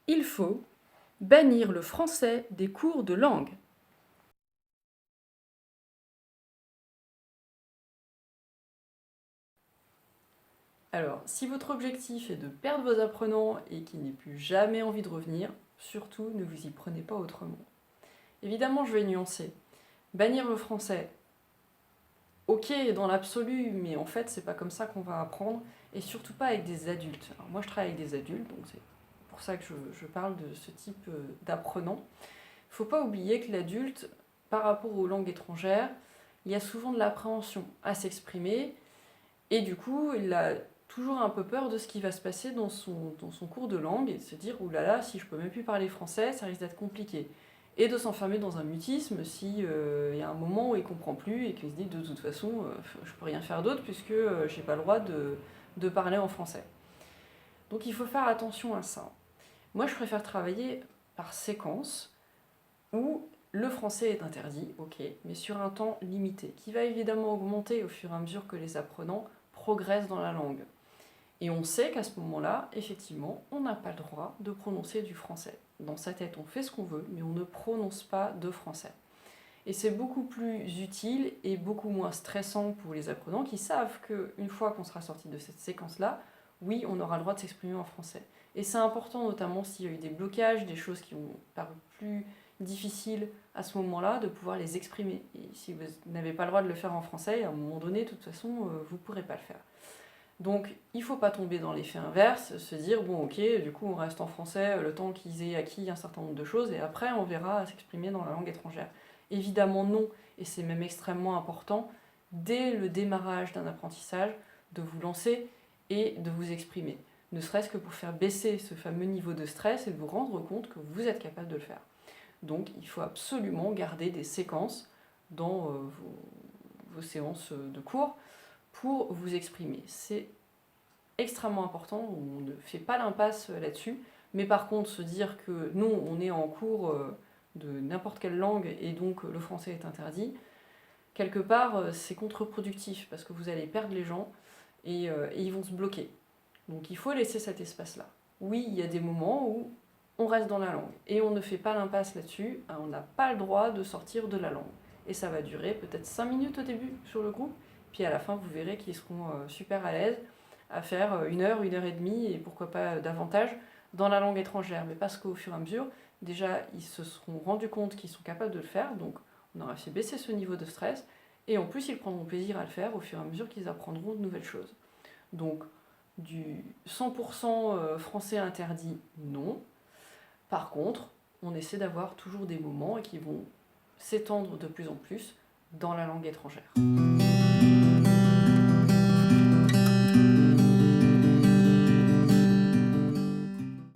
Il faut bannir le français des cours de langue. Alors, si votre objectif est de perdre vos apprenants et qu'ils n'aient plus jamais envie de revenir, surtout ne vous y prenez pas autrement. Évidemment, je vais nuancer. Bannir le français, ok dans l'absolu, mais en fait, c'est pas comme ça qu'on va apprendre, et surtout pas avec des adultes. Alors, moi, je travaille avec des adultes, donc c'est pour ça que je parle de ce type d'apprenants. Il ne faut pas oublier que l'adulte, par rapport aux langues étrangères, il y a souvent de l'appréhension à s'exprimer, et du coup, il a toujours un peu peur de ce qui va se passer dans son cours de langue, et de se dire, oulala, là là, si je peux même plus parler français, ça risque d'être compliqué. Et de s'enfermer dans un mutisme si il y a un moment où il comprend plus et qu'il se dit de toute façon je peux rien faire d'autre puisque j'ai pas le droit de parler en français. Donc il faut faire attention à ça. Moi je préfère travailler par séquence où le français est interdit, ok, mais sur un temps limité, qui va évidemment augmenter au fur et à mesure que les apprenants progressent dans la langue. Et on sait qu'à ce moment-là, effectivement, on n'a pas le droit de prononcer du français. Dans sa tête, on fait ce qu'on veut, mais on ne prononce pas de français. Et c'est beaucoup plus utile et beaucoup moins stressant pour les apprenants qui savent qu'une fois qu'on sera sorti de cette séquence-là, oui, on aura le droit de s'exprimer en français. Et c'est important, notamment s'il y a eu des blocages, des choses qui ont paru plus difficiles à ce moment-là, de pouvoir les exprimer. Et si vous n'avez pas le droit de le faire en français, à un moment donné, de toute façon, vous ne pourrez pas le faire. Donc il ne faut pas tomber dans l'effet inverse, se dire bon ok, du coup on reste en français le temps qu'ils aient acquis un certain nombre de choses et après on verra s'exprimer dans la langue étrangère. Évidemment non, et c'est même extrêmement important, dès le démarrage d'un apprentissage, de vous lancer et de vous exprimer. Ne serait-ce que pour faire baisser ce fameux niveau de stress et de vous rendre compte que vous êtes capable de le faire. Donc il faut absolument garder des séquences dans vos séances de cours pour vous exprimer. C'est extrêmement important, on ne fait pas l'impasse là-dessus, mais par contre se dire que nous, on est en cours de n'importe quelle langue et donc le français est interdit, quelque part c'est contre-productif parce que vous allez perdre les gens et ils vont se bloquer. Donc il faut laisser cet espace-là. Oui, il y a des moments où on reste dans la langue et on ne fait pas l'impasse là-dessus, on n'a pas le droit de sortir de la langue. Et ça va durer peut-être 5 minutes au début sur le groupe, puis à la fin vous verrez qu'ils seront super à l'aise à faire 1 heure et demie et pourquoi pas davantage dans la langue étrangère. Mais parce qu'au fur et à mesure, déjà ils se seront rendus compte qu'ils sont capables de le faire, donc on aura fait baisser ce niveau de stress, et en plus ils prendront plaisir à le faire au fur et à mesure qu'ils apprendront de nouvelles choses. Donc du 100% français interdit, non. Par contre, on essaie d'avoir toujours des moments qui vont s'étendre de plus en plus dans la langue étrangère.